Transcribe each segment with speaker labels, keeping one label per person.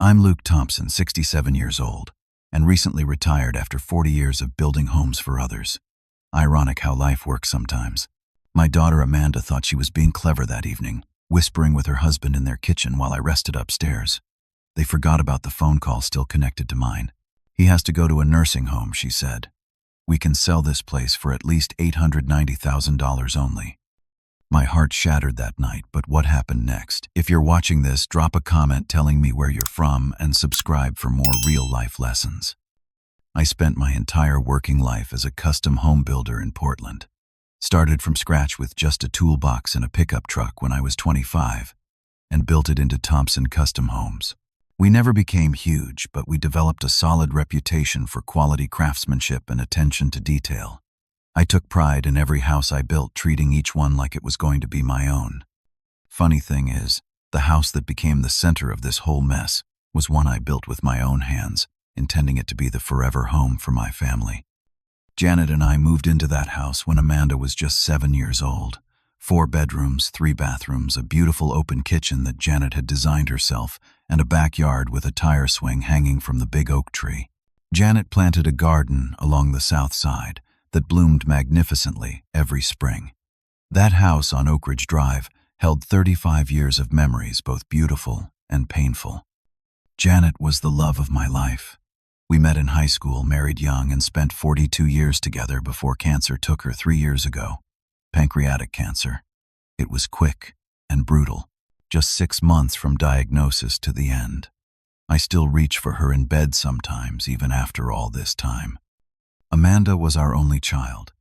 Speaker 1: I'm Luke Thompson, 67 years old, and recently retired after 40 years of building homes for others. Ironic how life works sometimes. My daughter Amanda thought she was being clever that evening, whispering with her husband in their kitchen while I rested upstairs. They forgot about the phone call still connected to mine. "He has to go to a nursing home," she said. "We can sell this place for at least $890,000 only." My heart shattered that night, but what happened next? If you're watching this, drop a comment telling me where you're from and subscribe for more real-life lessons. I spent my entire working life as a custom home builder in Portland. Started from scratch with just a toolbox and a pickup truck when I was 25, and built it into Thompson Custom Homes. We never became huge, but we developed a solid reputation for quality craftsmanship and attention to detail. I took pride in every house I built, treating each one like it was going to be my own. Funny thing is, the house that became the center of this whole mess was one I built with my own hands, intending it to be the forever home for my family. Janet and I moved into that house when Amanda was just 7 years old. 4 bedrooms, 3 bathrooms, a beautiful open kitchen that Janet had designed herself, and a backyard with a tire swing hanging from the big oak tree. Janet planted a garden along the south side that bloomed magnificently every spring. That house on Oak Ridge Drive held 35 years of memories, both beautiful and painful. Janet was the love of my life. We met in high school, married young, and spent 42 years together before cancer took her 3 years ago. Pancreatic cancer. It was quick and brutal, just 6 months from diagnosis to the end. I still reach for her in bed sometimes, even after all this time. Amanda was our only child.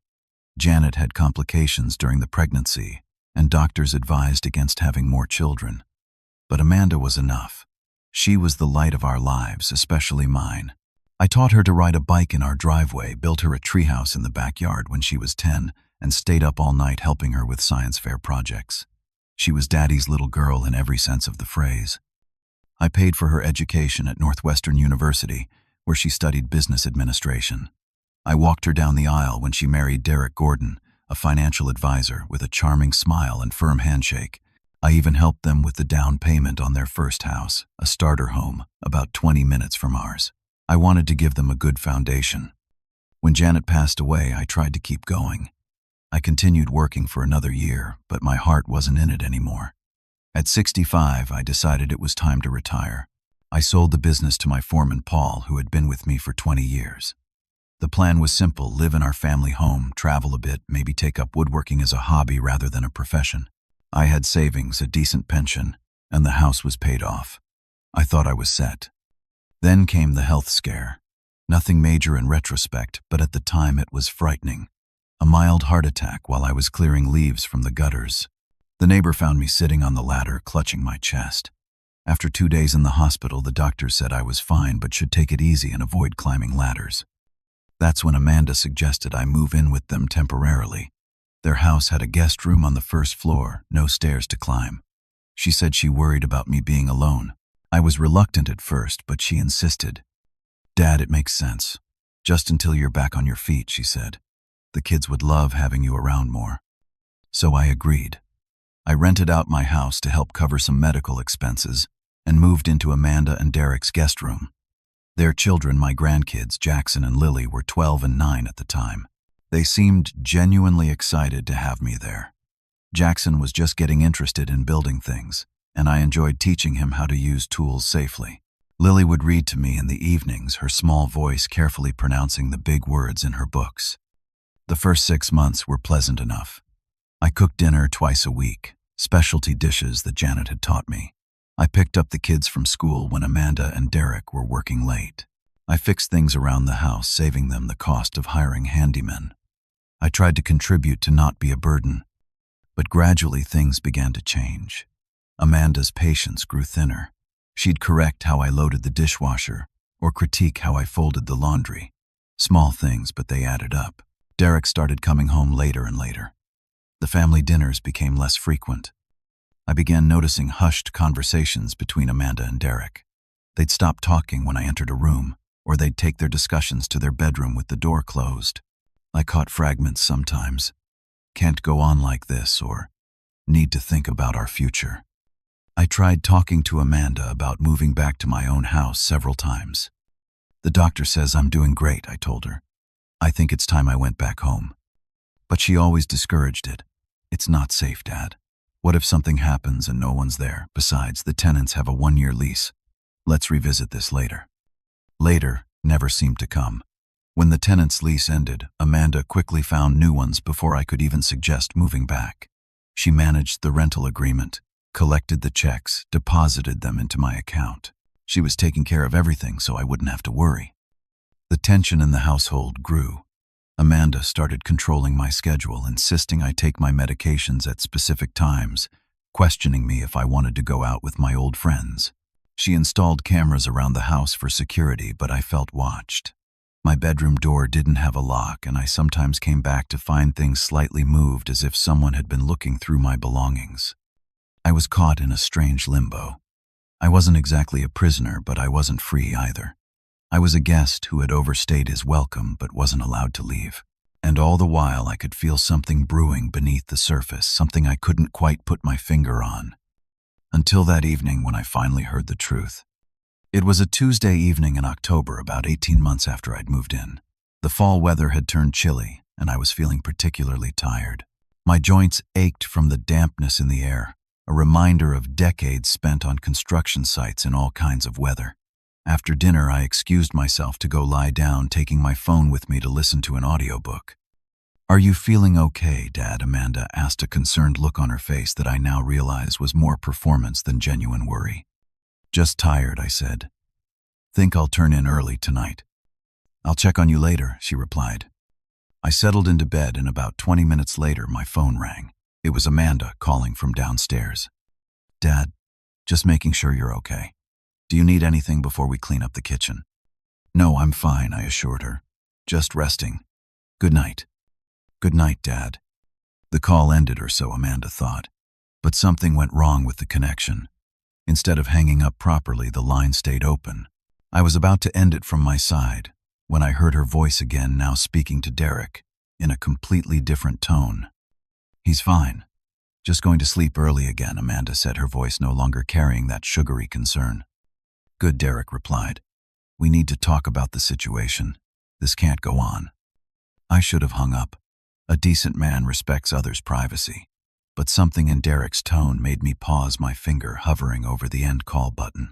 Speaker 1: Janet had complications during the pregnancy, and doctors advised against having more children. But Amanda was enough. She was the light of our lives, especially mine. I taught her to ride a bike in our driveway, built her a treehouse in the backyard when she was 10, and stayed up all night helping her with science fair projects. She was Daddy's little girl in every sense of the phrase. I paid for her education at Northwestern University, where she studied business administration. I walked her down the aisle when she married Derek Gordon, a financial advisor with a charming smile and firm handshake. I even helped them with the down payment on their first house, a starter home, about 20 minutes from ours. I wanted to give them a good foundation. When Janet passed away, I tried to keep going. I continued working for another year, but my heart wasn't in it anymore. At 65, I decided it was time to retire. I sold the business to my foreman, Paul, who had been with me for 20 years. The plan was simple: live in our family home, travel a bit, maybe take up woodworking as a hobby rather than a profession. I had savings, a decent pension, and the house was paid off. I thought I was set. Then came the health scare. Nothing major in retrospect, but at the time it was frightening. A mild heart attack while I was clearing leaves from the gutters. The neighbor found me sitting on the ladder, clutching my chest. After 2 days in the hospital, the doctor said I was fine but should take it easy and avoid climbing ladders. That's when Amanda suggested I move in with them temporarily. Their house had a guest room on the first floor, no stairs to climb. She said she worried about me being alone. I was reluctant at first, but she insisted. "Dad, it makes sense. Just until you're back on your feet," she said. "The kids would love having you around more." So I agreed. I rented out my house to help cover some medical expenses and moved into Amanda and Derek's guest room. Their children, my grandkids, Jackson and Lily, were 12 and 9 at the time. They seemed genuinely excited to have me there. Jackson was just getting interested in building things, and I enjoyed teaching him how to use tools safely. Lily would read to me in the evenings, her small voice carefully pronouncing the big words in her books. The first 6 months were pleasant enough. I cooked dinner twice a week, specialty dishes that Janet had taught me. I picked up the kids from school when Amanda and Derek were working late. I fixed things around the house, saving them the cost of hiring handymen. I tried to contribute to not be a burden, but gradually things began to change. Amanda's patience grew thinner. She'd correct how I loaded the dishwasher or critique how I folded the laundry. Small things, but they added up. Derek started coming home later and later. The family dinners became less frequent. I began noticing hushed conversations between Amanda and Derek. They'd stop talking when I entered a room, or they'd take their discussions to their bedroom with the door closed. I caught fragments sometimes. "Can't go on like this," or "Need to think about our future." I tried talking to Amanda about moving back to my own house several times. The doctor says I'm doing great, I told her. I think it's time I went back home. But she always discouraged it. It's not safe, Dad. What if something happens and no one's there? Besides, the tenants have a 1-year lease. Let's revisit this later. Later never seemed to come. When the tenant's lease ended, Amanda quickly found new ones before I could even suggest moving back. She managed the rental agreement, collected the checks, deposited them into my account. She was taking care of everything so I wouldn't have to worry. The tension in the household grew. Amanda started controlling my schedule, insisting I take my medications at specific times, questioning me if I wanted to go out with my old friends. She installed cameras around the house for security, but I felt watched. My bedroom door didn't have a lock, and I sometimes came back to find things slightly moved as if someone had been looking through my belongings. I was caught in a strange limbo. I wasn't exactly a prisoner, but I wasn't free either. I was a guest who had overstayed his welcome but wasn't allowed to leave. And all the while I could feel something brewing beneath the surface, something I couldn't quite put my finger on. Until that evening when I finally heard the truth. It was a Tuesday evening in October, about 18 months after I'd moved in. The fall weather had turned chilly, and I was feeling particularly tired. My joints ached from the dampness in the air, a reminder of decades spent on construction sites in all kinds of weather. After dinner, I excused myself to go lie down, taking my phone with me to listen to an audiobook. "Are you feeling okay, Dad?" Amanda asked, a concerned look on her face that I now realize was more performance than genuine worry. "Just tired," I said. "Think I'll turn in early tonight." "I'll check on you later," she replied. I settled into bed, and about 20 minutes later my phone rang. It was Amanda calling from downstairs. "Dad, just making sure you're okay. Do you need anything before we clean up the kitchen?" "No, I'm fine," I assured her. "Just resting. Good night." "Good night, Dad." The call ended, or so Amanda thought. But something went wrong with the connection. Instead of hanging up properly, the line stayed open. I was about to end it from my side when I heard her voice again, now speaking to Derek, in a completely different tone. "He's fine. Just going to sleep early again," Amanda said, her voice no longer carrying that sugary concern. "Good," Derek replied. "We need to talk about the situation. This can't go on." I should have hung up. A decent man respects others' privacy. But something in Derek's tone made me pause, my finger hovering over the end call button.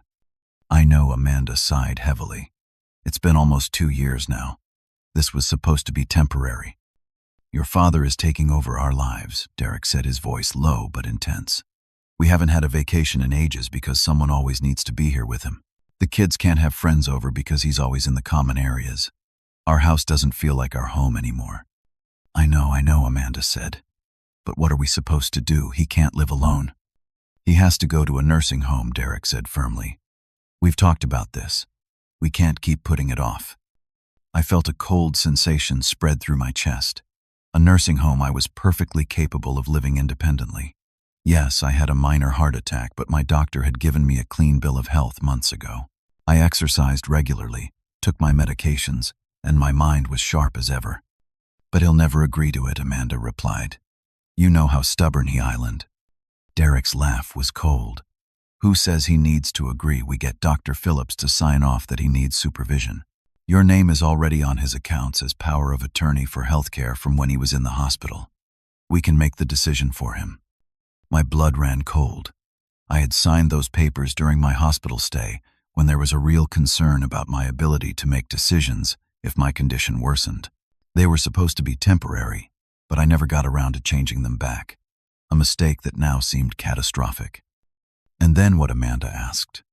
Speaker 1: I know Amanda sighed heavily. "It's been almost 2 years now. This was supposed to be temporary. Your father is taking over our lives," Derek said, his voice low but intense. "We haven't had a vacation in ages because someone always needs to be here with him. The kids can't have friends over because he's always in the common areas. Our house doesn't feel like our home anymore." I know," Amanda said. "But what are we supposed to do? He can't live alone." "He has to go to a nursing home," Derek said firmly. "We've talked about this. We can't keep putting it off." I felt a cold sensation spread through my chest. A nursing home. I was perfectly capable of living independently. Yes, I had a minor heart attack, but my doctor had given me a clean bill of health months ago. I exercised regularly, took my medications, and my mind was sharp as ever. "But he'll never agree to it," Amanda replied. "You know how stubborn he island." Derek's laugh was cold. "Who says he needs to agree? We get Dr. Phillips to sign off that he needs supervision. Your name is already on his accounts as power of attorney for healthcare from when he was in the hospital. We can make the decision for him." My blood ran cold. I had signed those papers during my hospital stay when there was a real concern about my ability to make decisions if my condition worsened. They were supposed to be temporary, but I never got around to changing them back, a mistake that now seemed catastrophic. "And then what?" Amanda asked.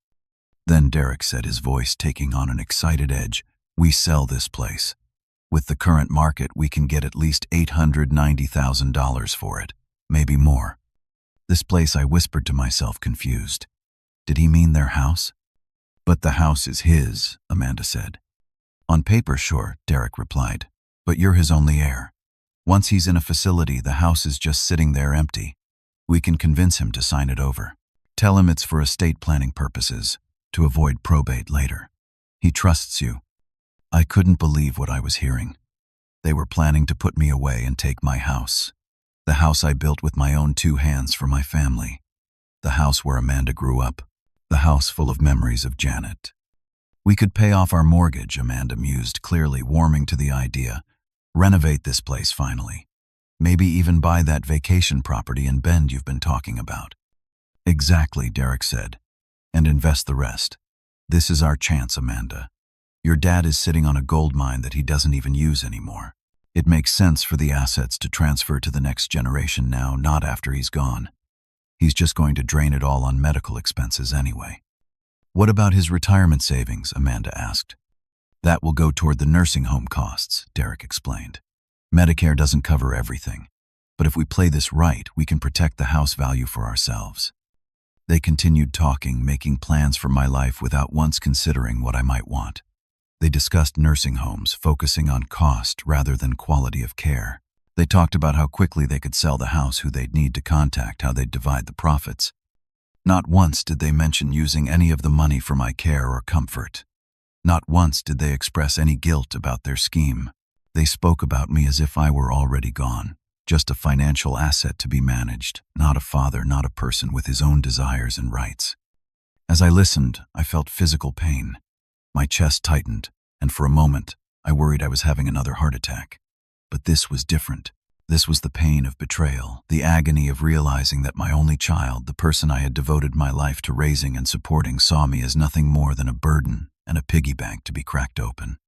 Speaker 1: "Then," Derek said, his voice taking on an excited edge, "we sell this place. With the current market, we can get at least $890,000 for it, maybe more." "This place," I whispered to myself, confused. Did he mean their house? "But the house is his," Amanda said. "On paper, sure," Derek replied. "But you're his only heir. Once he's in a facility, the house is just sitting there empty. We can convince him to sign it over. Tell him it's for estate planning purposes, to avoid probate later. He trusts you." I couldn't believe what I was hearing. They were planning to put me away and take my house. The house I built with my own 2 hands for my family. The house where Amanda grew up. The house full of memories of Janet. We could pay off our mortgage, Amanda mused, clearly warming to the idea. Renovate this place finally. Maybe even buy that vacation property in Bend you've been talking about. Exactly, Derek said. And invest the rest. This is our chance, Amanda. Your dad is sitting on a gold mine that he doesn't even use anymore. It makes sense for the assets to transfer to the next generation now, not after he's gone. He's just going to drain it all on medical expenses anyway. What about his retirement savings? Amanda asked. That will go toward the nursing home costs, Derek explained. Medicare doesn't cover everything, but if we play this right, we can protect the house value for ourselves. They continued talking, making plans for my life without once considering what I might want. They discussed nursing homes, focusing on cost rather than quality of care. They talked about how quickly they could sell the house, who they'd need to contact, how they'd divide the profits. Not once did they mention using any of the money for my care or comfort. Not once did they express any guilt about their scheme. They spoke about me as if I were already gone, just a financial asset to be managed, not a father, not a person with his own desires and rights. As I listened, I felt physical pain. My chest tightened, and for a moment, I worried I was having another heart attack. But this was different. This was the pain of betrayal, the agony of realizing that my only child, the person I had devoted my life to raising and supporting, saw me as nothing more than a burden and a piggy bank to be cracked open.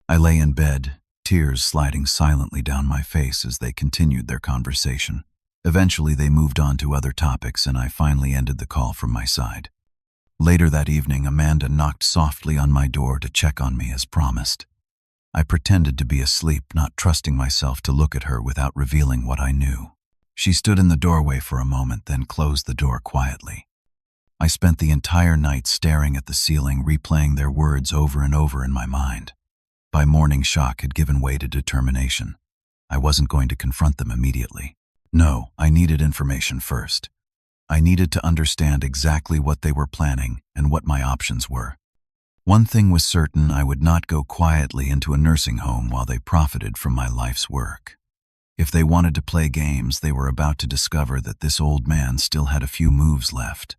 Speaker 1: I lay in bed, tears sliding silently down my face as they continued their conversation. Eventually, they moved on to other topics, and I finally ended the call from my side. Later that evening, Amanda knocked softly on my door to check on me as promised. I pretended to be asleep, not trusting myself to look at her without revealing what I knew. She stood in the doorway for a moment, then closed the door quietly. I spent the entire night staring at the ceiling, replaying their words over and over in my mind. By morning, shock had given way to determination. I wasn't going to confront them immediately. No, I needed information first. I needed to understand exactly what they were planning and what my options were. One thing was certain: I would not go quietly into a nursing home while they profited from my life's work. If they wanted to play games, they were about to discover that this old man still had a few moves left.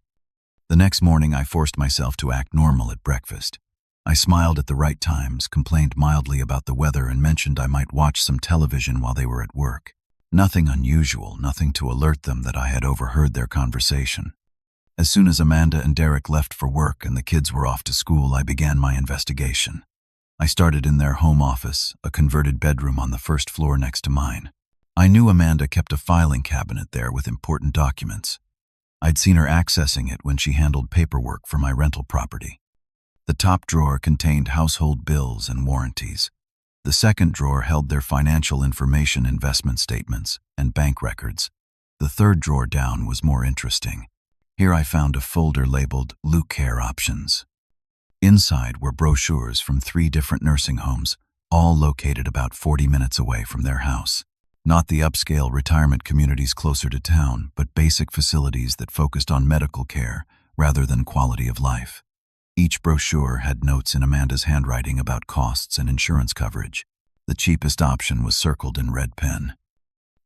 Speaker 1: The next morning, I forced myself to act normal at breakfast. I smiled at the right times, complained mildly about the weather, and mentioned I might watch some television while they were at work. Nothing unusual, nothing to alert them that I had overheard their conversation. As soon as Amanda and Derek left for work and the kids were off to school, I began my investigation. I started in their home office, a converted bedroom on the first floor next to mine. I knew Amanda kept a filing cabinet there with important documents. I'd seen her accessing it when she handled paperwork for my rental property. The top drawer contained household bills and warranties. The second drawer held their financial information, investment statements, and bank records. The third drawer down was more interesting. Here I found a folder labeled Luke Care Options. Inside were brochures from 3 different nursing homes, all located about 40 minutes away from their house. Not the upscale retirement communities closer to town, but basic facilities that focused on medical care rather than quality of life. Each brochure had notes in Amanda's handwriting about costs and insurance coverage. The cheapest option was circled in red pen.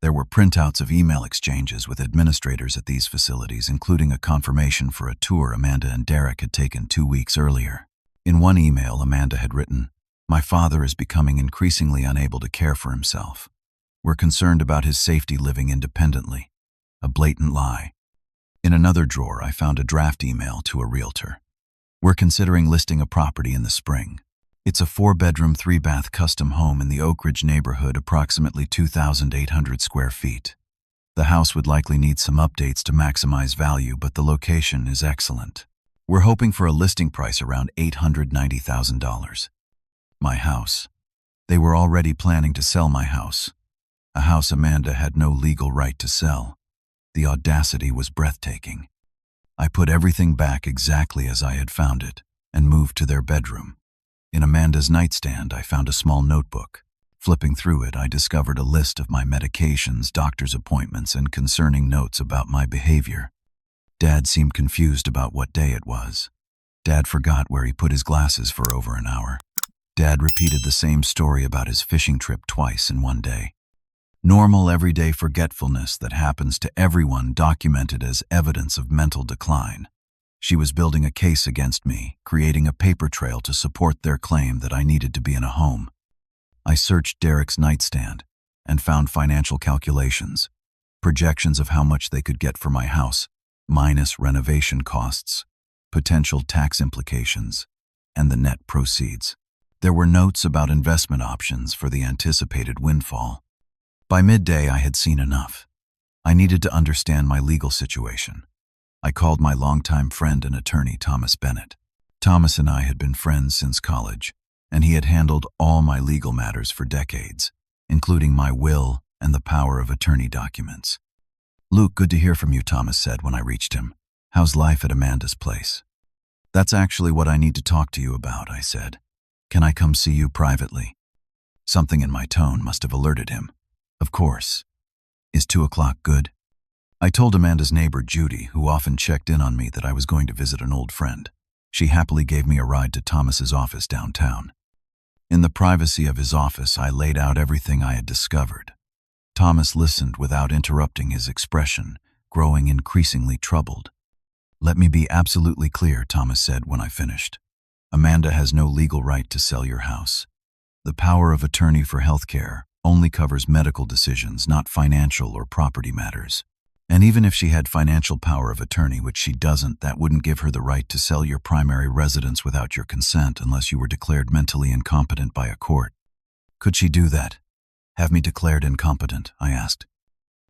Speaker 1: There were printouts of email exchanges with administrators at these facilities, including a confirmation for a tour Amanda and Derek had taken 2 weeks earlier. In one email, Amanda had written, "My father is becoming increasingly unable to care for himself. We're concerned about his safety living independently." A blatant lie. In another drawer, I found a draft email to a realtor. "We're considering listing a property in the spring. It's a 4-bedroom, 3-bath custom home in the Oak Ridge neighborhood, approximately 2,800 square feet. The house would likely need some updates to maximize value, but the location is excellent. We're hoping for a listing price around $890,000. My house. They were already planning to sell my house. A house Amanda had no legal right to sell. The audacity was breathtaking. I put everything back exactly as I had found it and moved to their bedroom. In Amanda's nightstand, I found a small notebook. Flipping through it, I discovered a list of my medications, doctor's appointments, and concerning notes about my behavior. Dad seemed confused about what day it was. Dad forgot where he put his glasses for over an hour. Dad repeated the same story about his fishing trip twice in one day. Normal everyday forgetfulness that happens to everyone, documented as evidence of mental decline. She was building a case against me, creating a paper trail to support their claim that I needed to be in a home. I searched Derek's nightstand and found financial calculations, projections of how much they could get for my house, minus renovation costs, potential tax implications, and the net proceeds. There were notes about investment options for the anticipated windfall. By midday, I had seen enough. I needed to understand my legal situation. I called my longtime friend and attorney, Thomas Bennett. Thomas and I had been friends since college, and he had handled all my legal matters for decades, including my will and the power of attorney documents. "Luke, good to hear from you," Thomas said when I reached him. "How's life at Amanda's place?" "That's actually what I need to talk to you about," I said. "Can I come see you privately?" Something in my tone must have alerted him. "Of course. Is 2 o'clock good?" I told Amanda's neighbor, Judy, who often checked in on me, that I was going to visit an old friend. She happily gave me a ride to Thomas's office downtown. In the privacy of his office, I laid out everything I had discovered. Thomas listened without interrupting, his expression growing increasingly troubled. "Let me be absolutely clear," Thomas said when I finished. "Amanda has no legal right to sell your house. The power of attorney for healthcare only covers medical decisions, not financial or property matters. And even if she had financial power of attorney, which she doesn't, that wouldn't give her the right to sell your primary residence without your consent unless you were declared mentally incompetent by a court." "Could she do that? Have me declared incompetent?" I asked.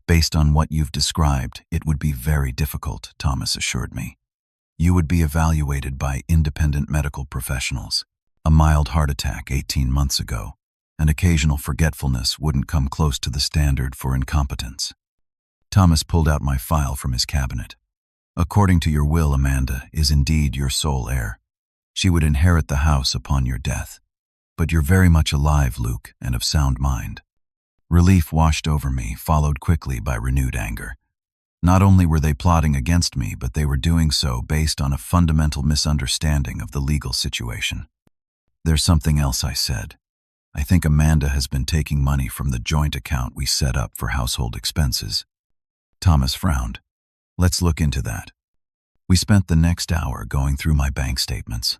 Speaker 1: "Based on what you've described, it would be very difficult," Thomas assured me. "You would be evaluated by independent medical professionals. A mild heart attack 18 months ago, and occasional forgetfulness wouldn't come close to the standard for incompetence." Thomas pulled out my file from his cabinet. "According to your will, Amanda is indeed your sole heir. She would inherit the house upon your death. But you're very much alive, Luke, and of sound mind." Relief washed over me, followed quickly by renewed anger. Not only were they plotting against me, but they were doing so based on a fundamental misunderstanding of the legal situation. "There's something else," I said. "I think Amanda has been taking money from the joint account we set up for household expenses." Thomas frowned. "Let's look into that." We spent the next hour going through my bank statements.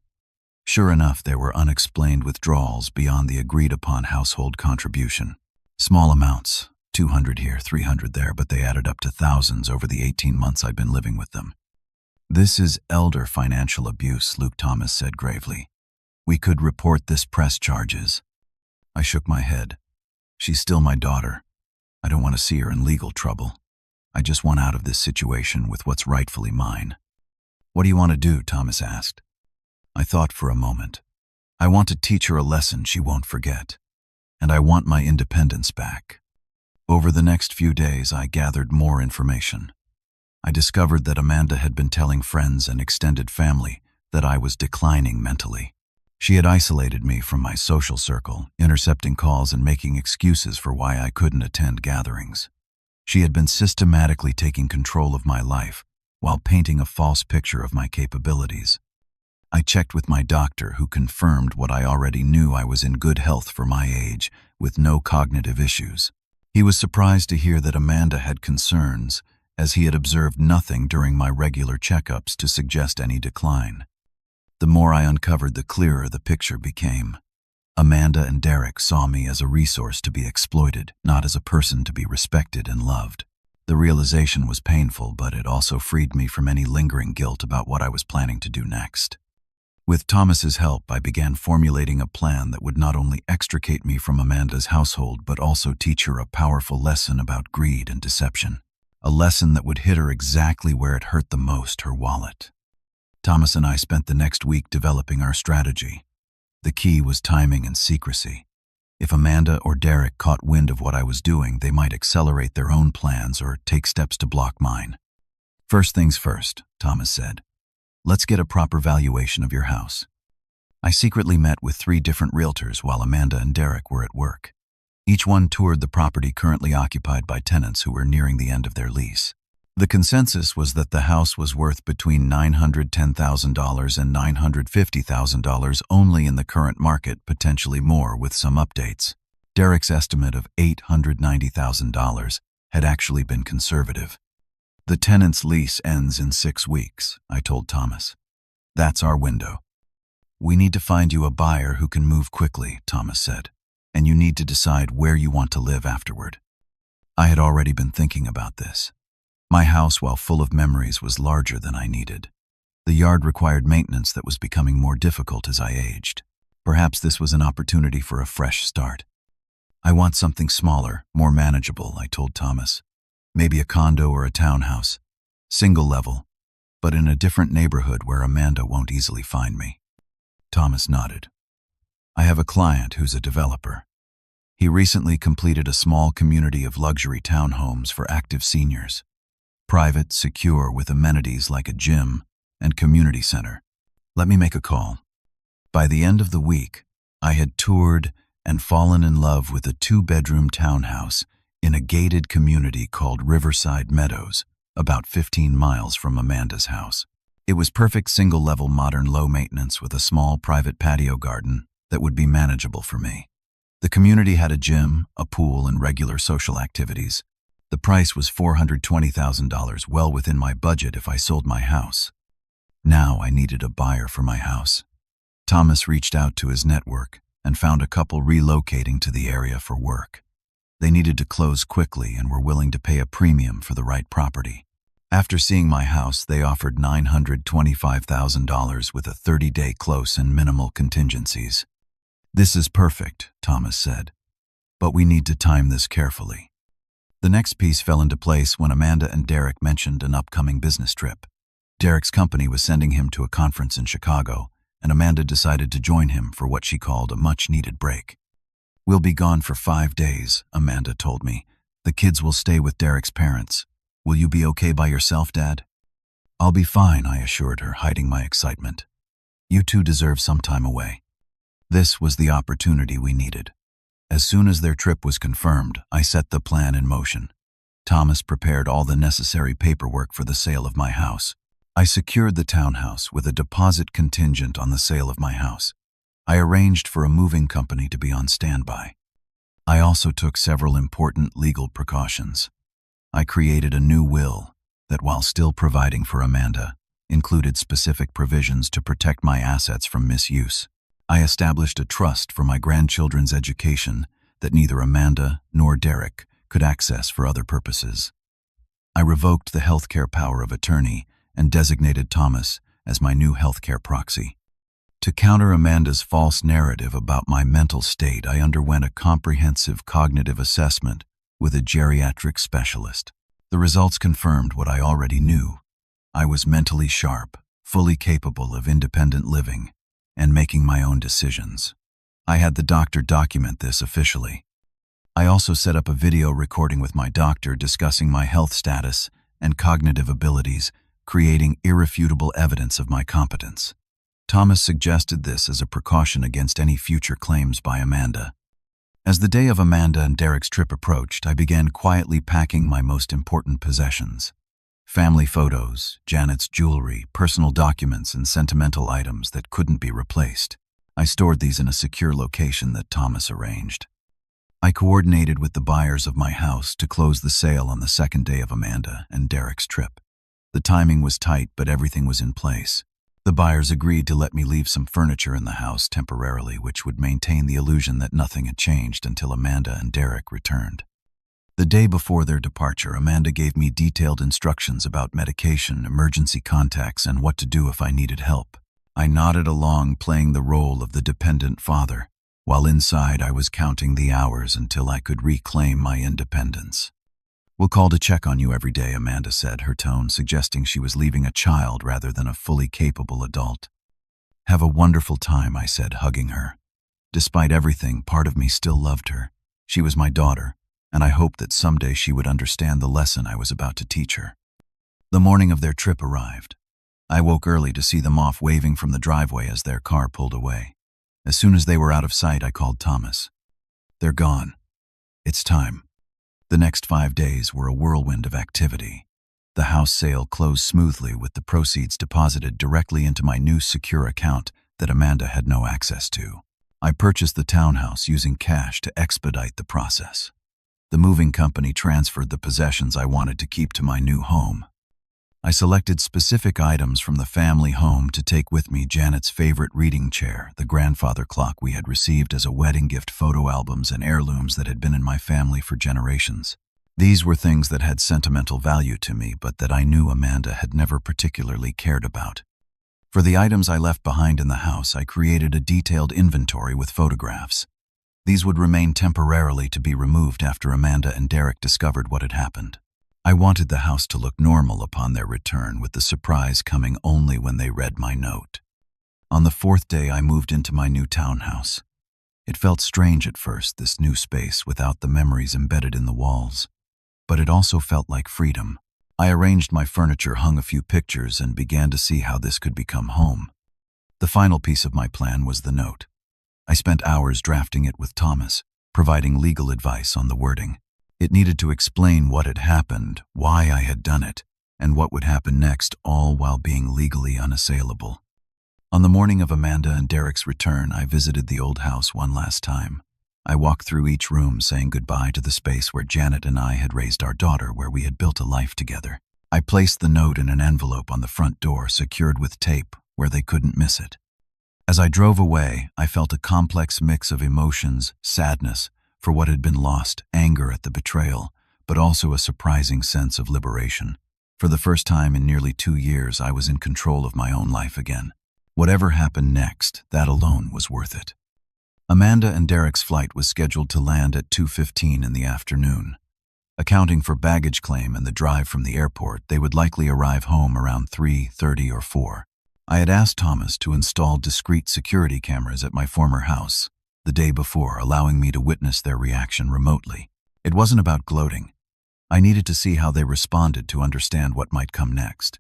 Speaker 1: Sure enough, there were unexplained withdrawals beyond the agreed-upon household contribution. Small amounts, 200 here, 300 there, but they added up to thousands over the 18 months I'd been living with them. "This is elder financial abuse," Luke Thomas said gravely. "We could report this press charges." I shook my head. "She's still my daughter. I don't want to see her in legal trouble. I just want out of this situation with what's rightfully mine." "What do you want to do?" Thomas asked. I thought for a moment. "I want to teach her a lesson she won't forget. And I want my independence back." Over the next few days, I gathered more information. I discovered that Amanda had been telling friends and extended family that I was declining mentally. She had isolated me from my social circle, intercepting calls and making excuses for why I couldn't attend gatherings. She had been systematically taking control of my life while painting a false picture of my capabilities. I checked with my doctor, who confirmed what I already knew: I was in good health for my age, with no cognitive issues. He was surprised to hear that Amanda had concerns, as he had observed nothing during my regular checkups to suggest any decline. The more I uncovered, the clearer the picture became. Amanda and Derek saw me as a resource to be exploited, not as a person to be respected and loved. The realization was painful, but it also freed me from any lingering guilt about what I was planning to do next. With Thomas's help, I began formulating a plan that would not only extricate me from Amanda's household, but also teach her a powerful lesson about greed and deception. A lesson that would hit her exactly where it hurt the most: her wallet. Thomas and I spent the next week developing our strategy. The key was timing and secrecy. If Amanda or Derek caught wind of what I was doing, they might accelerate their own plans or take steps to block mine. "First things first," Thomas said. "Let's get a proper valuation of your house." I secretly met with 3 different realtors while Amanda and Derek were at work. Each one toured the property currently occupied by tenants who were nearing the end of their lease. The consensus was that the house was worth between $910,000 and $950,000 only in the current market, potentially more with some updates. Derek's estimate of $890,000 had actually been conservative. "The tenant's lease ends in 6 weeks," I told Thomas. "That's our window." "We need to find you a buyer who can move quickly," Thomas said, "and you need to decide where you want to live afterward." I had already been thinking about this. My house, while full of memories, was larger than I needed. The yard required maintenance that was becoming more difficult as I aged. Perhaps this was an opportunity for a fresh start. "I want something smaller, more manageable," I told Thomas. "Maybe a condo or a townhouse. Single level, but in a different neighborhood where Amanda won't easily find me." Thomas nodded. "I have a client who's a developer. He recently completed a small community of luxury townhomes for active seniors. Private, secure, with amenities like a gym and community center. Let me make a call." By the end of the week, I had toured and fallen in love with a 2-bedroom townhouse in a gated community called Riverside Meadows, about 15 miles from Amanda's house. It was perfect single-level modern low maintenance with a small private patio garden that would be manageable for me. The community had a gym, a pool, and regular social activities. The price was $420,000, well within my budget if I sold my house. Now I needed a buyer for my house. Thomas reached out to his network and found a couple relocating to the area for work. They needed to close quickly and were willing to pay a premium for the right property. After seeing my house, they offered $925,000 with a 30-day close and minimal contingencies. "This is perfect," Thomas said, "but we need to time this carefully." The next piece fell into place when Amanda and Derek mentioned an upcoming business trip. Derek's company was sending him to a conference in Chicago, and Amanda decided to join him for what she called a much-needed break. "We'll be gone for 5 days," Amanda told me. "The kids will stay with Derek's parents. Will you be okay by yourself, Dad?" "I'll be fine," I assured her, hiding my excitement. "You two deserve some time away." This was the opportunity we needed. As soon as their trip was confirmed, I set the plan in motion. Thomas prepared all the necessary paperwork for the sale of my house. I secured the townhouse with a deposit contingent on the sale of my house. I arranged for a moving company to be on standby. I also took several important legal precautions. I created a new will that, while still providing for Amanda, included specific provisions to protect my assets from misuse. I established a trust for my grandchildren's education that neither Amanda nor Derek could access for other purposes. I revoked the healthcare power of attorney and designated Thomas as my new healthcare proxy. To counter Amanda's false narrative about my mental state, I underwent a comprehensive cognitive assessment with a geriatric specialist. The results confirmed what I already knew. I was mentally sharp, fully capable of independent living, and making my own decisions. I had the doctor document this officially. I also set up a video recording with my doctor discussing my health status and cognitive abilities, creating irrefutable evidence of my competence. Thomas suggested this as a precaution against any future claims by Amanda. As the day of Amanda and Derek's trip approached, I began quietly packing my most important possessions. Family photos, Janet's jewelry, personal documents, and sentimental items that couldn't be replaced. I stored these in a secure location that Thomas arranged. I coordinated with the buyers of my house to close the sale on the second day of Amanda and Derek's trip. The timing was tight, but everything was in place. The buyers agreed to let me leave some furniture in the house temporarily, which would maintain the illusion that nothing had changed until Amanda and Derek returned. The day before their departure, Amanda gave me detailed instructions about medication, emergency contacts, and what to do if I needed help. I nodded along, playing the role of the dependent father, while inside I was counting the hours until I could reclaim my independence. "We'll call to check on you every day," Amanda said, her tone suggesting she was leaving a child rather than a fully capable adult. "Have a wonderful time," I said, hugging her. Despite everything, part of me still loved her. She was my daughter, and I hoped that someday she would understand the lesson I was about to teach her. The morning of their trip arrived. I woke early to see them off, waving from the driveway as their car pulled away. As soon as they were out of sight, I called Thomas. "They're gone. It's time." The next 5 days were a whirlwind of activity. The house sale closed smoothly with the proceeds deposited directly into my new secure account that Amanda had no access to. I purchased the townhouse using cash to expedite the process. The moving company transferred the possessions I wanted to keep to my new home. I selected specific items from the family home to take with me: Janet's favorite reading chair, the grandfather clock we had received as a wedding gift, photo albums, and heirlooms that had been in my family for generations. These were things that had sentimental value to me, but that I knew Amanda had never particularly cared about. For the items I left behind in the house, I created a detailed inventory with photographs. These would remain temporarily to be removed after Amanda and Derek discovered what had happened. I wanted the house to look normal upon their return, with the surprise coming only when they read my note. On the 4th day, I moved into my new townhouse. It felt strange at first, this new space without the memories embedded in the walls. But it also felt like freedom. I arranged my furniture, hung a few pictures, and began to see how this could become home. The final piece of my plan was the note. I spent hours drafting it with Thomas, providing legal advice on the wording. It needed to explain what had happened, why I had done it, and what would happen next, all while being legally unassailable. On the morning of Amanda and Derek's return, I visited the old house one last time. I walked through each room, saying goodbye to the space where Janet and I had raised our daughter, where we had built a life together. I placed the note in an envelope on the front door, secured with tape, where they couldn't miss it. As I drove away, I felt a complex mix of emotions: sadness for what had been lost, anger at the betrayal, but also a surprising sense of liberation. For the first time in nearly 2 years, I was in control of my own life again. Whatever happened next, that alone was worth it. Amanda and Derek's flight was scheduled to land at 2:15 in the afternoon. Accounting for baggage claim and the drive from the airport, they would likely arrive home around 3:30 or 4. I had asked Thomas to install discrete security cameras at my former house the day before, allowing me to witness their reaction remotely. It wasn't about gloating. I needed to see how they responded to understand what might come next.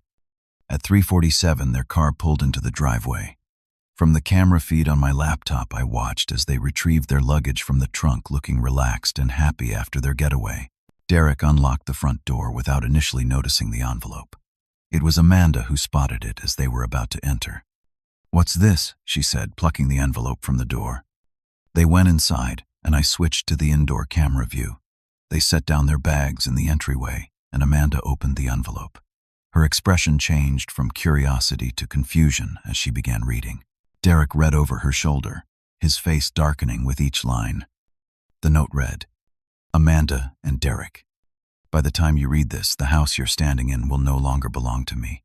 Speaker 1: At 3:47, their car pulled into the driveway. From the camera feed on my laptop, I watched as they retrieved their luggage from the trunk, looking relaxed and happy after their getaway. Derek unlocked the front door without initially noticing the envelope. It was Amanda who spotted it as they were about to enter. "What's this?" she said, plucking the envelope from the door. They went inside, and I switched to the indoor camera view. They set down their bags in the entryway, and Amanda opened the envelope. Her expression changed from curiosity to confusion as she began reading. Derek read over her shoulder, his face darkening with each line. The note read, "Amanda and Derek, by the time you read this, the house you're standing in will no longer belong to me.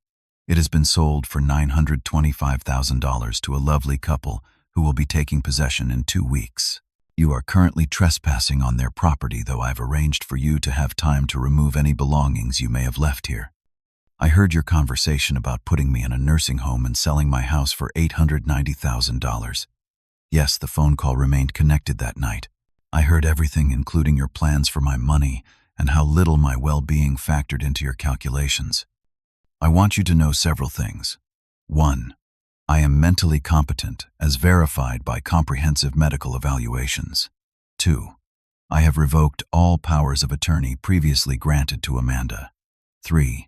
Speaker 1: It has been sold for $925,000 to a lovely couple who will be taking possession in 2 weeks. You are currently trespassing on their property, though I've arranged for you to have time to remove any belongings you may have left here. I heard your conversation about putting me in a nursing home and selling my house for $890,000. Yes, the phone call remained connected that night. I heard everything, including your plans for my money and how little my well-being factored into your calculations. I want you to know several things. 1. I am mentally competent, as verified by comprehensive medical evaluations. 2. I have revoked all powers of attorney previously granted to Amanda. 3.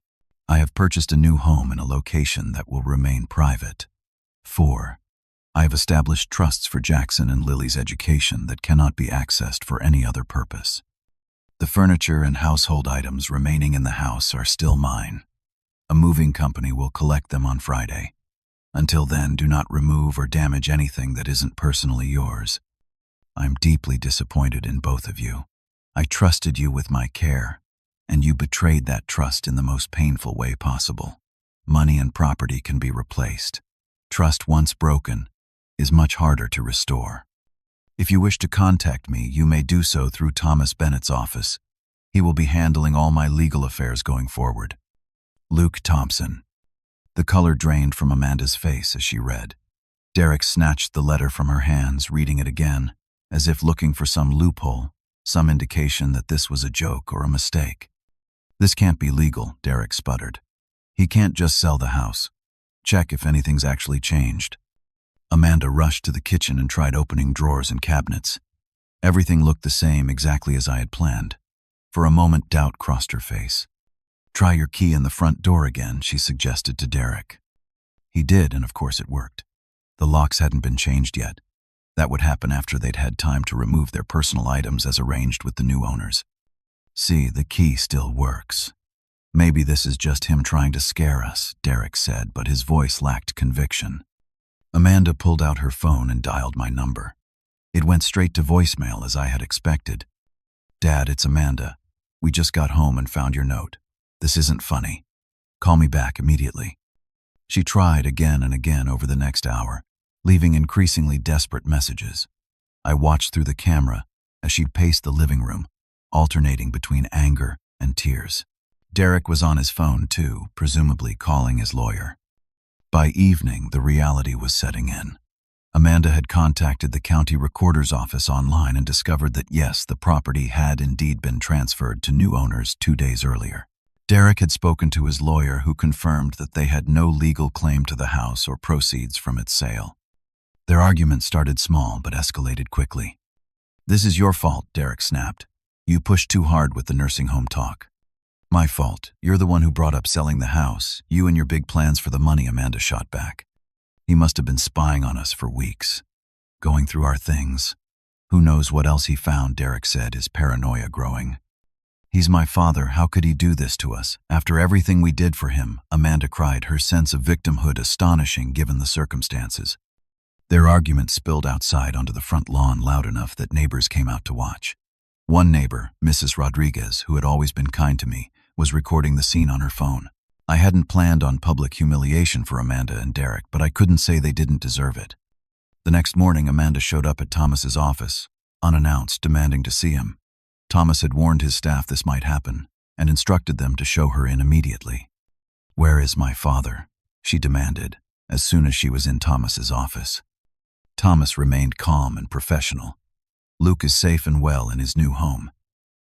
Speaker 1: I have purchased a new home in a location that will remain private. 4. I have established trusts for Jackson and Lily's education that cannot be accessed for any other purpose. The furniture and household items remaining in the house are still mine. A moving company will collect them on Friday. Until then, do not remove or damage anything that isn't personally yours. I'm deeply disappointed in both of you. I trusted you with my care, and you betrayed that trust in the most painful way possible. Money and property can be replaced. Trust once broken is much harder to restore. If you wish to contact me, you may do so through Thomas Bennett's office. He will be handling all my legal affairs going forward. Luke Thompson." The color drained from Amanda's face as she read. Derek snatched the letter from her hands, reading it again, as if looking for some loophole, some indication that this was a joke or a mistake. "This can't be legal," Derek sputtered. "He can't just sell the house. Check if anything's actually changed." Amanda rushed to the kitchen and tried opening drawers and cabinets. Everything looked the same, exactly as I had planned. For a moment, doubt crossed her face. "Try your key in the front door again," she suggested to Derek. He did, and of course it worked. The locks hadn't been changed yet. That would happen after they'd had time to remove their personal items as arranged with the new owners. See, the key still works. Maybe this is just him trying to scare us, Derek said, but his voice lacked conviction. Amanda pulled out her phone and dialed my number. It went straight to voicemail as I had expected. Dad, it's Amanda. We just got home and found your note. This isn't funny. Call me back immediately. She tried again and again over the next hour, leaving increasingly desperate messages. I watched through the camera as she paced the living room, alternating between anger and tears. Derek was on his phone too, presumably calling his lawyer. By evening, the reality was setting in. Amanda had contacted the county recorder's office online and discovered that yes, the property had indeed been transferred to new owners 2 days earlier. Derek had spoken to his lawyer, who confirmed that they had no legal claim to the house or proceeds from its sale. Their argument started small but escalated quickly. This is your fault, Derek snapped. You pushed too hard with the nursing home talk. My fault. You're the one who brought up selling the house. You and your big plans for the money, Amanda shot back. He must have been spying on us for weeks, going through our things. Who knows what else he found, Derek said, his paranoia growing. He's my father. How could he do this to us? After everything we did for him, Amanda cried, her sense of victimhood astonishing given the circumstances. Their argument spilled outside onto the front lawn loud enough that neighbors came out to watch. One neighbor, Mrs. Rodriguez, who had always been kind to me, was recording the scene on her phone. I hadn't planned on public humiliation for Amanda and Derek, but I couldn't say they didn't deserve it. The next morning, Amanda showed up at Thomas's office, unannounced, demanding to see him. Thomas had warned his staff this might happen and instructed them to show her in immediately. Where is my father? She demanded, as soon as she was in Thomas's office. Thomas remained calm and professional. Luke is safe and well in his new home.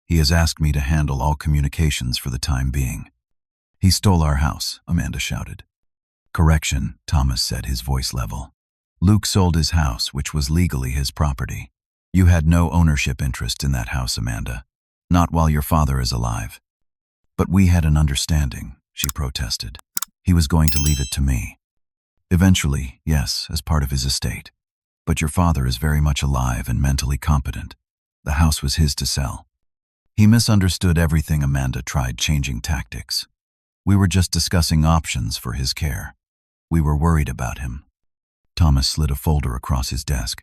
Speaker 1: He has asked me to handle all communications for the time being. He stole our house, Amanda shouted. Correction, Thomas said, his voice level. Luke sold his house, which was legally his property. You had no ownership interest in that house, Amanda. Not while your father is alive. But we had an understanding, she protested. He was going to leave it to me. Eventually, yes, as part of his estate. But your father is very much alive and mentally competent. The house was his to sell. He misunderstood everything. Amanda tried changing tactics. We were just discussing options for his care. We were worried about him. Thomas slid a folder across his desk.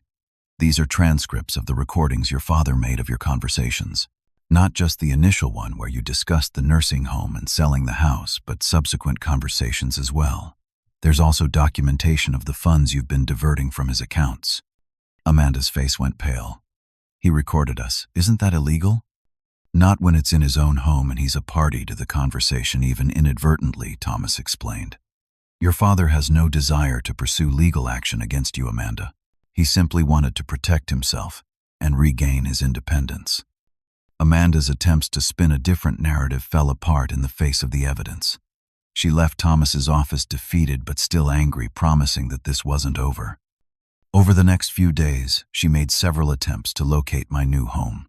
Speaker 1: These are transcripts of the recordings your father made of your conversations. Not just the initial one where you discussed the nursing home and selling the house, but subsequent conversations as well. There's also documentation of the funds you've been diverting from his accounts. Amanda's face went pale. He recorded us. Isn't that illegal? Not when it's in his own home and he's a party to the conversation, even inadvertently, Thomas explained. Your father has no desire to pursue legal action against you, Amanda. He simply wanted to protect himself and regain his independence. Amanda's attempts to spin a different narrative fell apart in the face of the evidence. She left Thomas's office defeated but still angry, promising that this wasn't over. Over the next few days, she made several attempts to locate my new home.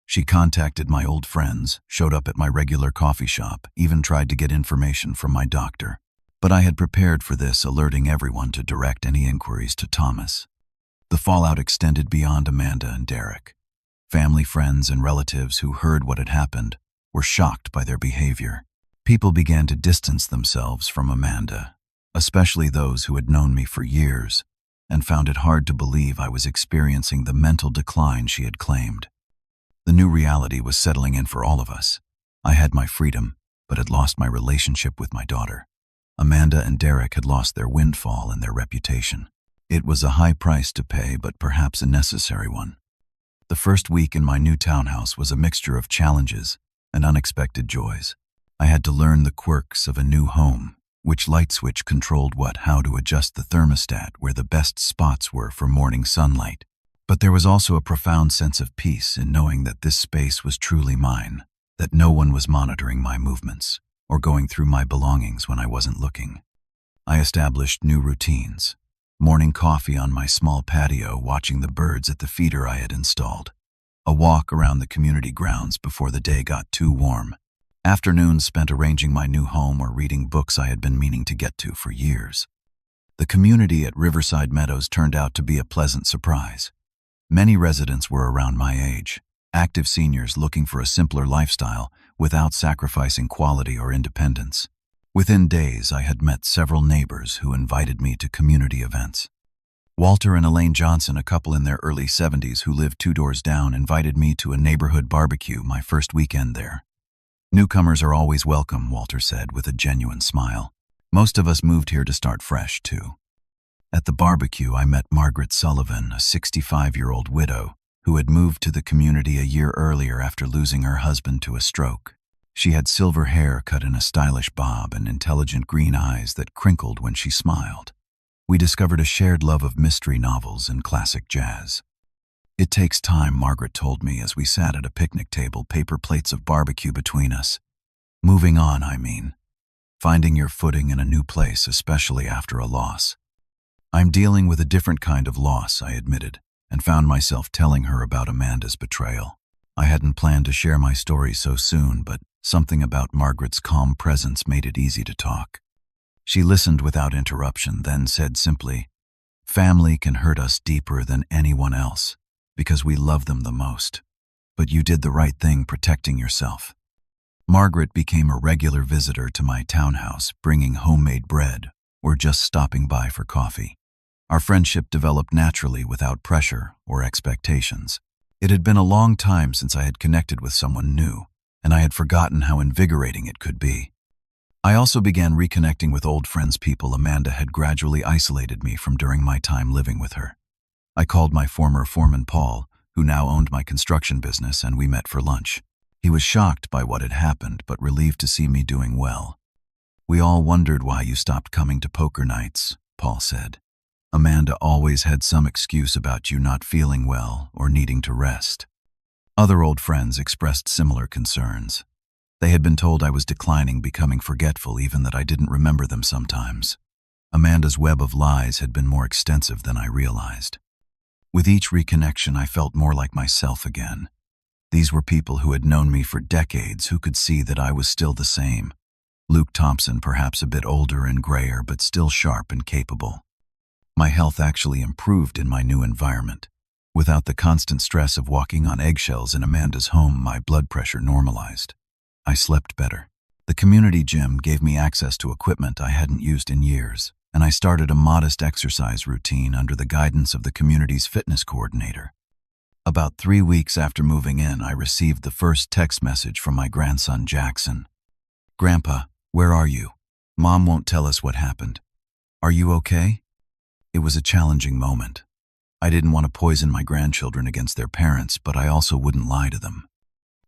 Speaker 1: She contacted my old friends, showed up at my regular coffee shop, even tried to get information from my doctor. But I had prepared for this, alerting everyone to direct any inquiries to Thomas. The fallout extended beyond Amanda and Derek. Family, friends, and relatives who heard what had happened were shocked by their behavior. People began to distance themselves from Amanda, especially those who had known me for years, and found it hard to believe I was experiencing the mental decline she had claimed. The new reality was settling in for all of us. I had my freedom, but had lost my relationship with my daughter. Amanda and Derek had lost their windfall and their reputation. It was a high price to pay, but perhaps a necessary one. The first week in my new townhouse was a mixture of challenges and unexpected joys. I had to learn the quirks of a new home, which light switch controlled what, how to adjust the thermostat where the best spots were for morning sunlight. But there was also a profound sense of peace in knowing that this space was truly mine, that no one was monitoring my movements or going through my belongings when I wasn't looking. I established new routines. Morning coffee on my small patio, watching the birds at the feeder I had installed. A walk around the community grounds before the day got too warm. Afternoons spent arranging my new home or reading books I had been meaning to get to for years. The community at Riverside Meadows turned out to be a pleasant surprise. Many residents were around my age, active seniors looking for a simpler lifestyle without sacrificing quality or independence. Within days, I had met several neighbors who invited me to community events. Walter and Elaine Johnson, a couple in their early 70s who lived 2 doors down, invited me to a neighborhood barbecue my first weekend there. "Newcomers are always welcome," Walter said with a genuine smile. "Most of us moved here to start fresh, too." At the barbecue, I met Margaret Sullivan, a 65-year-old widow who had moved to the community a year earlier after losing her husband to a stroke. She had silver hair cut in a stylish bob and intelligent green eyes that crinkled when she smiled. We discovered a shared love of mystery novels and classic jazz. "It takes time," Margaret told me as we sat at a picnic table, paper plates of barbecue between us. "Moving on, I mean. Finding your footing in a new place, especially after a loss." "I'm dealing with a different kind of loss," I admitted, and found myself telling her about Amanda's betrayal. I hadn't planned to share my story so soon, but something about Margaret's calm presence made it easy to talk. She listened without interruption, then said simply, "Family can hurt us deeper than anyone else, because we love them the most. But you did the right thing protecting yourself." Margaret became a regular visitor to my townhouse, bringing homemade bread or just stopping by for coffee. Our friendship developed naturally without pressure or expectations. It had been a long time since I had connected with someone new, and I had forgotten how invigorating it could be. I also began reconnecting with old friends, people Amanda had gradually isolated me from during my time living with her. I called my former foreman Paul, who now owned my construction business, and we met for lunch. He was shocked by what had happened, but relieved to see me doing well. "We all wondered why you stopped coming to poker nights," Paul said. "Amanda always had some excuse about you not feeling well or needing to rest." Other old friends expressed similar concerns. They had been told I was declining, becoming forgetful, even that I didn't remember them sometimes. Amanda's web of lies had been more extensive than I realized. With each reconnection, I felt more like myself again. These were people who had known me for decades, who could see that I was still the same. Luke Thompson, perhaps a bit older and grayer, but still sharp and capable. My health actually improved in my new environment. Without the constant stress of walking on eggshells in Amanda's home, my blood pressure normalized. I slept better. The community gym gave me access to equipment I hadn't used in years, and I started a modest exercise routine under the guidance of the community's fitness coordinator. About 3 weeks after moving in, I received the first text message from my grandson Jackson. "Grandpa, where are you? Mom won't tell us what happened. Are you okay?" It was a challenging moment. I didn't want to poison my grandchildren against their parents, but I also wouldn't lie to them.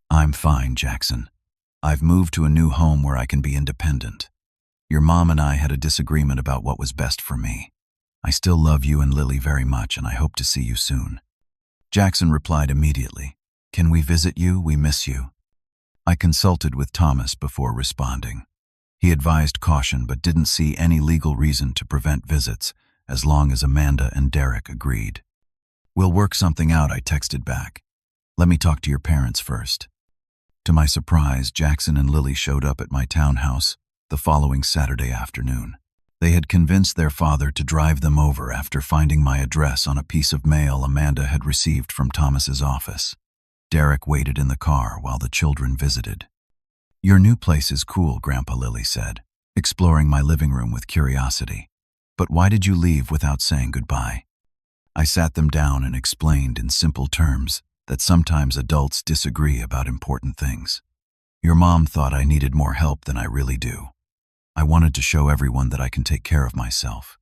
Speaker 1: "I'm fine, Jackson. I've moved to a new home where I can be independent. Your mom and I had a disagreement about what was best for me. I still love you and Lily very much, and I hope to see you soon." Jackson replied immediately, "Can we visit you? We miss you." I consulted with Thomas before responding. He advised caution but didn't see any legal reason to prevent visits, as long as Amanda and Derek agreed. "We'll work something out," I texted back. "Let me talk to your parents first." To my surprise, Jackson and Lily showed up at my townhouse the following Saturday afternoon. They had convinced their father to drive them over after finding my address on a piece of mail Amanda had received from Thomas's office. Derek waited in the car while the children visited. "Your new place is cool," Grandpa, Lily said, exploring my living room with curiosity. "But why did you leave without saying goodbye?" I sat them down and explained in simple terms that sometimes adults disagree about important things. "Your mom thought I needed more help than I really do. I wanted to show everyone that I can take care of myself."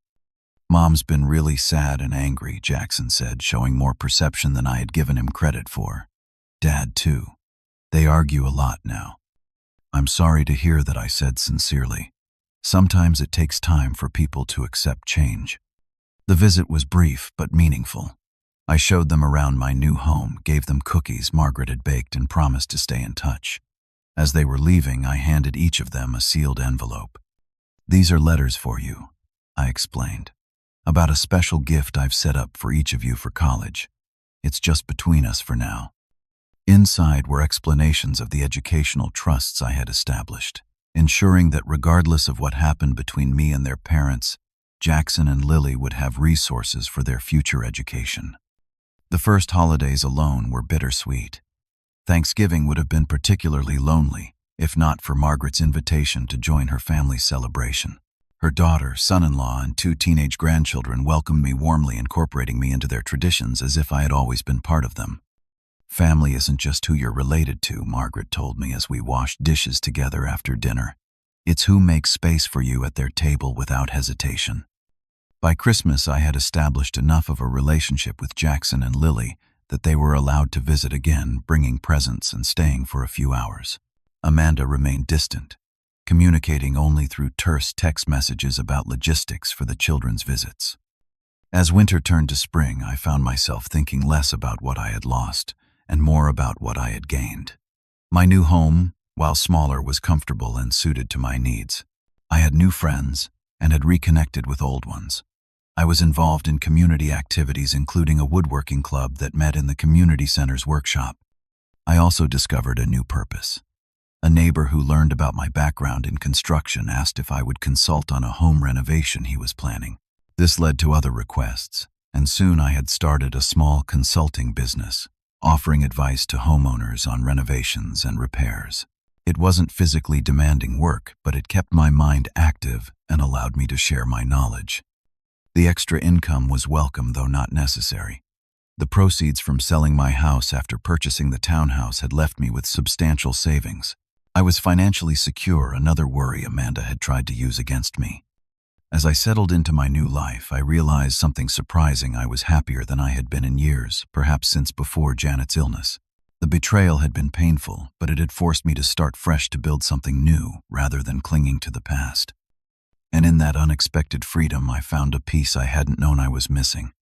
Speaker 1: "Mom's been really sad and angry," Jackson said, showing more perception than I had given him credit for. "Dad, too. They argue a lot now." "I'm sorry to hear that," I said sincerely. "Sometimes it takes time for people to accept change." The visit was brief but meaningful. I showed them around my new home, gave them cookies Margaret had baked, and promised to stay in touch. As they were leaving, I handed each of them a sealed envelope. "These are letters for you," I explained, "about a special gift I've set up for each of you for college. It's just between us for now." Inside were explanations of the educational trusts I had established, ensuring that regardless of what happened between me and their parents, Jackson and Lily would have resources for their future education. The first holidays alone were bittersweet. Thanksgiving would have been particularly lonely, if not for Margaret's invitation to join her family's celebration. Her daughter, son-in-law, and 2 teenage grandchildren welcomed me warmly, incorporating me into their traditions as if I had always been part of them. Family isn't just who you're related to, Margaret told me as we washed dishes together after dinner. It's who makes space for you at their table without hesitation. By Christmas, I had established enough of a relationship with Jackson and Lily that they were allowed to visit again, bringing presents and staying for a few hours. Amanda remained distant, communicating only through terse text messages about logistics for the children's visits. As winter turned to spring, I found myself thinking less about what I had lost and more about what I had gained. My new home, while smaller, was comfortable and suited to my needs. I had new friends and had reconnected with old ones. I was involved in community activities, including a woodworking club that met in the community center's workshop. I also discovered a new purpose. A neighbor who learned about my background in construction asked if I would consult on a home renovation he was planning. This led to other requests, and soon I had started a small consulting business, offering advice to homeowners on renovations and repairs. It wasn't physically demanding work, but it kept my mind active and allowed me to share my knowledge. The extra income was welcome, though not necessary. The proceeds from selling my house after purchasing the townhouse had left me with substantial savings. I was financially secure, another worry Amanda had tried to use against me. As I settled into my new life, I realized something surprising. I was happier than I had been in years, perhaps since before Janet's illness. The betrayal had been painful, but it had forced me to start fresh, to build something new rather than clinging to the past. And in that unexpected freedom, I found a peace I hadn't known I was missing.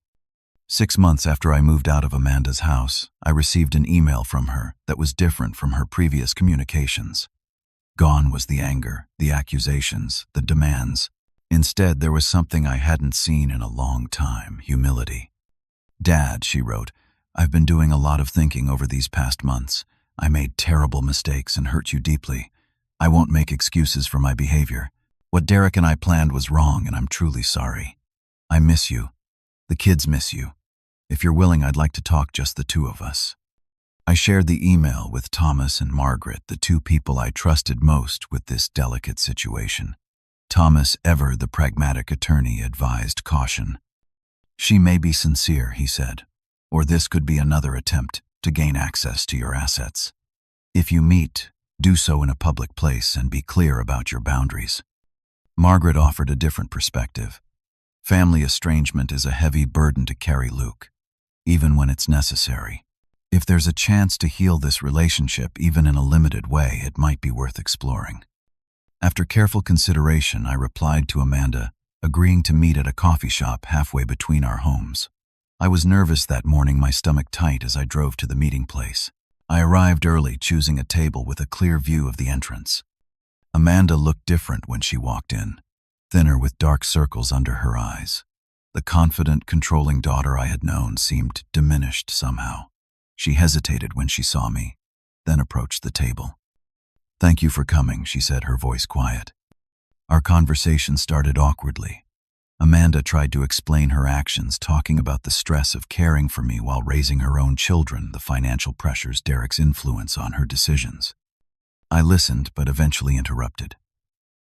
Speaker 1: 6 months after I moved out of Amanda's house, I received an email from her that was different from her previous communications. Gone was the anger, the accusations, the demands. Instead, there was something I hadn't seen in a long time: humility. "Dad," she wrote, "I've been doing a lot of thinking over these past months. I made terrible mistakes and hurt you deeply. I won't make excuses for my behavior. What Derek and I planned was wrong, and I'm truly sorry. I miss you. The kids miss you. If you're willing, I'd like to talk, just the 2 of us." I shared the email with Thomas and Margaret, the 2 people I trusted most with this delicate situation. Thomas, ever the pragmatic attorney, advised caution. "She may be sincere," he said, "or this could be another attempt to gain access to your assets. If you meet, do so in a public place and be clear about your boundaries." Margaret offered a different perspective. "Family estrangement is a heavy burden to carry, Luke, even when it's necessary. If there's a chance to heal this relationship, even in a limited way, it might be worth exploring." After careful consideration, I replied to Amanda, agreeing to meet at a coffee shop halfway between our homes. I was nervous that morning, my stomach tight as I drove to the meeting place. I arrived early, choosing a table with a clear view of the entrance. Amanda looked different when she walked in, thinner with dark circles under her eyes. The confident, controlling daughter I had known seemed diminished somehow. She hesitated when she saw me, then approached the table. "Thank you for coming," she said, her voice quiet. Our conversation started awkwardly. Amanda tried to explain her actions, talking about the stress of caring for me while raising her own children, the financial pressures, Derek's influence on her decisions. I listened, but eventually interrupted.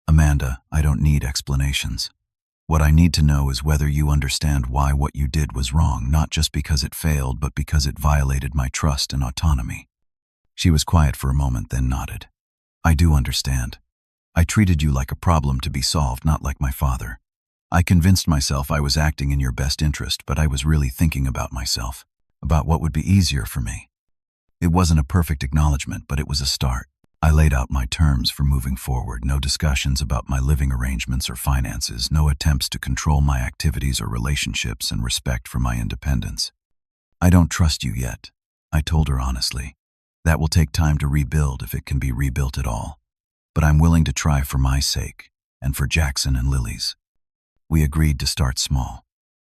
Speaker 1: "Amanda, I don't need explanations. What I need to know is whether you understand why what you did was wrong, not just because it failed, but because it violated my trust and autonomy." She was quiet for a moment, then nodded. "I do understand. I treated you like a problem to be solved, not like my father. I convinced myself I was acting in your best interest, but I was really thinking about myself, about what would be easier for me. It wasn't a perfect acknowledgement, but it was a start. I laid out my terms for moving forward, no discussions about my living arrangements or finances, no attempts to control my activities or relationships, and respect for my independence. I don't trust you yet," I told her honestly. "That will take time to rebuild, if it can be rebuilt at all. But I'm willing to try for my sake, and for Jackson and Lily's." We agreed to start small.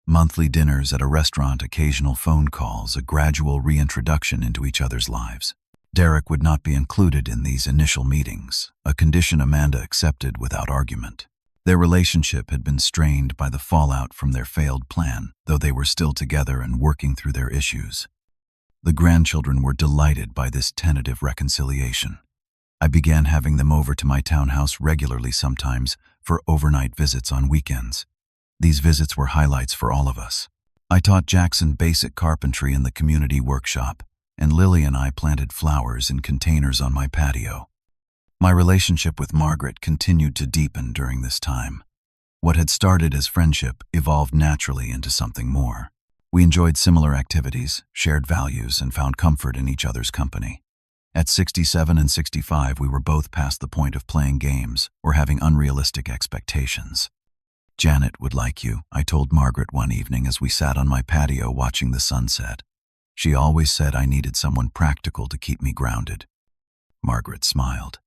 Speaker 1: Monthly dinners at a restaurant, occasional phone calls, a gradual reintroduction into each other's lives. Derek would not be included in these initial meetings, a condition Amanda accepted without argument. Their relationship had been strained by the fallout from their failed plan, though they were still together and working through their issues. The grandchildren were delighted by this tentative reconciliation. I began having them over to my townhouse regularly, sometimes for overnight visits on weekends. These visits were highlights for all of us. I taught Jackson basic carpentry in the community workshop, and Lily and I planted flowers in containers on my patio. My relationship with Margaret continued to deepen during this time. What had started as friendship evolved naturally into something more. We enjoyed similar activities, shared values, and found comfort in each other's company. At 67 and 65, we were both past the point of playing games or having unrealistic expectations. "Janet would like you," I told Margaret one evening as we sat on my patio watching the sunset. "She always said I needed someone practical to keep me grounded." Margaret smiled.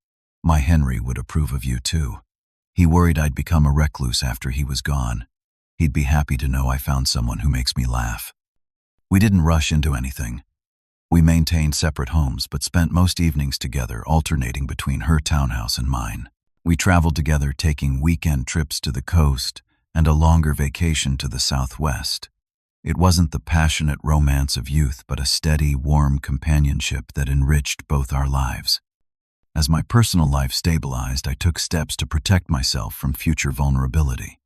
Speaker 1: "My Henry would approve of you too. He worried I'd become a recluse after he was gone. He'd be happy to know I found someone who makes me laugh." We didn't rush into anything. We maintained separate homes but spent most evenings together, alternating between her townhouse and mine. We traveled together, taking weekend trips to the coast and a longer vacation to the Southwest. It wasn't the passionate romance of youth, but a steady, warm companionship that enriched both our lives. As my personal life stabilized, I took steps to protect myself from future vulnerability.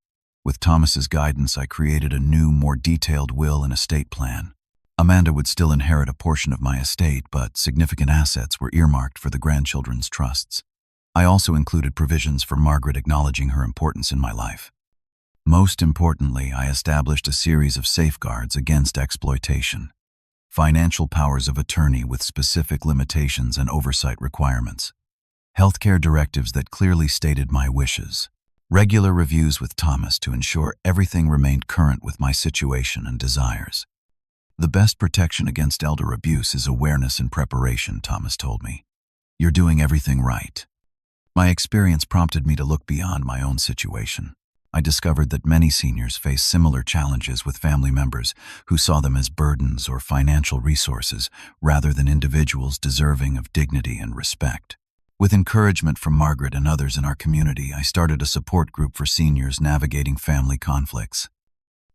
Speaker 1: With Thomas's guidance, I created a new, more detailed will and estate plan. Amanda would still inherit a portion of my estate, but significant assets were earmarked for the grandchildren's trusts. I also included provisions for Margaret, acknowledging her importance in my life. Most importantly, I established a series of safeguards against exploitation. Financial powers of attorney with specific limitations and oversight requirements. Healthcare directives that clearly stated my wishes. Regular reviews with Thomas to ensure everything remained current with my situation and desires. "The best protection against elder abuse is awareness and preparation," Thomas told me. "You're doing everything right." My experience prompted me to look beyond my own situation. I discovered that many seniors face similar challenges with family members who saw them as burdens or financial resources rather than individuals deserving of dignity and respect. With encouragement from Margaret and others in our community, I started a support group for seniors navigating family conflicts.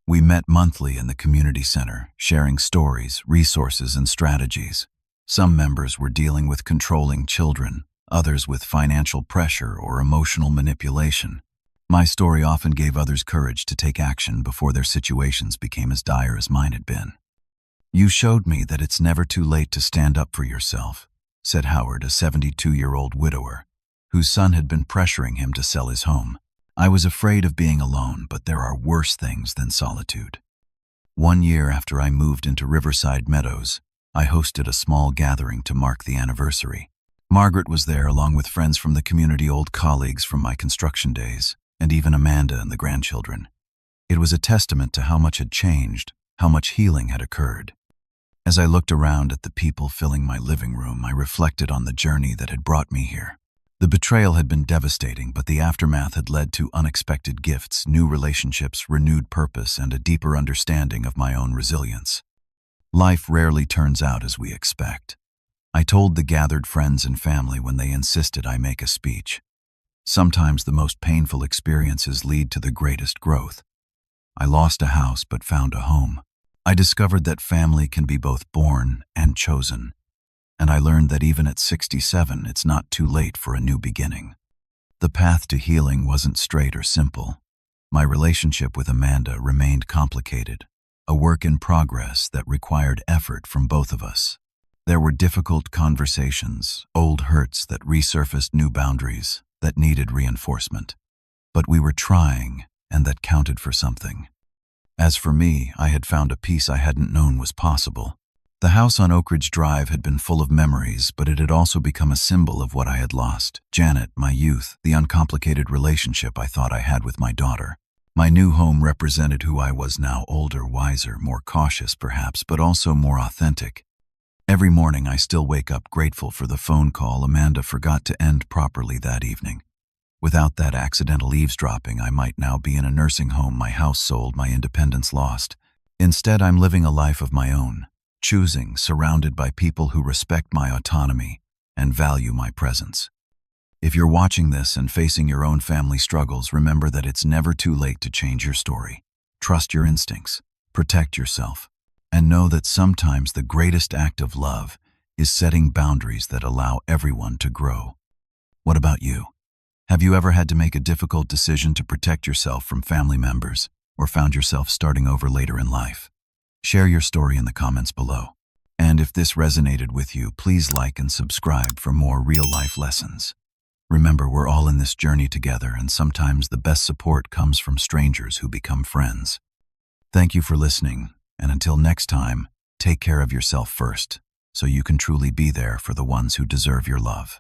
Speaker 1: We met monthly in the community center, sharing stories, resources, and strategies. Some members were dealing with controlling children, others with financial pressure or emotional manipulation. My story often gave others courage to take action before their situations became as dire as mine had been. "You showed me that it's never too late to stand up for yourself," said Howard, a 72-year-old widower, whose son had been pressuring him to sell his home. "I was afraid of being alone, but there are worse things than solitude." 1 year after I moved into Riverside Meadows, I hosted a small gathering to mark the anniversary. Margaret was there along with friends from the community, old colleagues from my construction days, and even Amanda and the grandchildren. It was a testament to how much had changed, how much healing had occurred. As I looked around at the people filling my living room, I reflected on the journey that had brought me here. The betrayal had been devastating, but the aftermath had led to unexpected gifts, new relationships, renewed purpose, and a deeper understanding of my own resilience. Life rarely turns out as we expect. I told the gathered friends and family when they insisted I make a speech. Sometimes the most painful experiences lead to the greatest growth. I lost a house but found a home. I discovered that family can be both born and chosen. And I learned that even at 67, it's not too late for a new beginning. The path to healing wasn't straight or simple. My relationship with Amanda remained complicated, a work in progress that required effort from both of us. There were difficult conversations, old hurts that resurfaced, new boundaries that needed reinforcement. But we were trying, and that counted for something. As for me, I had found a peace I hadn't known was possible. The house on Oak Ridge Drive had been full of memories, but it had also become a symbol of what I had lost. Janet, my youth, the uncomplicated relationship I thought I had with my daughter. My new home represented who I was now, older, wiser, more cautious perhaps, but also more authentic. Every morning I still wake up grateful for the phone call Amanda forgot to end properly that evening. Without that accidental eavesdropping, I might now be in a nursing home, my house sold, my independence lost. Instead, I'm living a life of my own, choosing, surrounded by people who respect my autonomy and value my presence. If you're watching this and facing your own family struggles, remember that it's never too late to change your story. Trust your instincts, protect yourself, and know that sometimes the greatest act of love is setting boundaries that allow everyone to grow. What about you? Have you ever had to make a difficult decision to protect yourself from family members, or found yourself starting over later in life? Share your story in the comments below. And if this resonated with you, please like and subscribe for more real-life lessons. Remember, we're all in this journey together, and sometimes the best support comes from strangers who become friends. Thank you for listening, and until next time, take care of yourself first, so you can truly be there for the ones who deserve your love.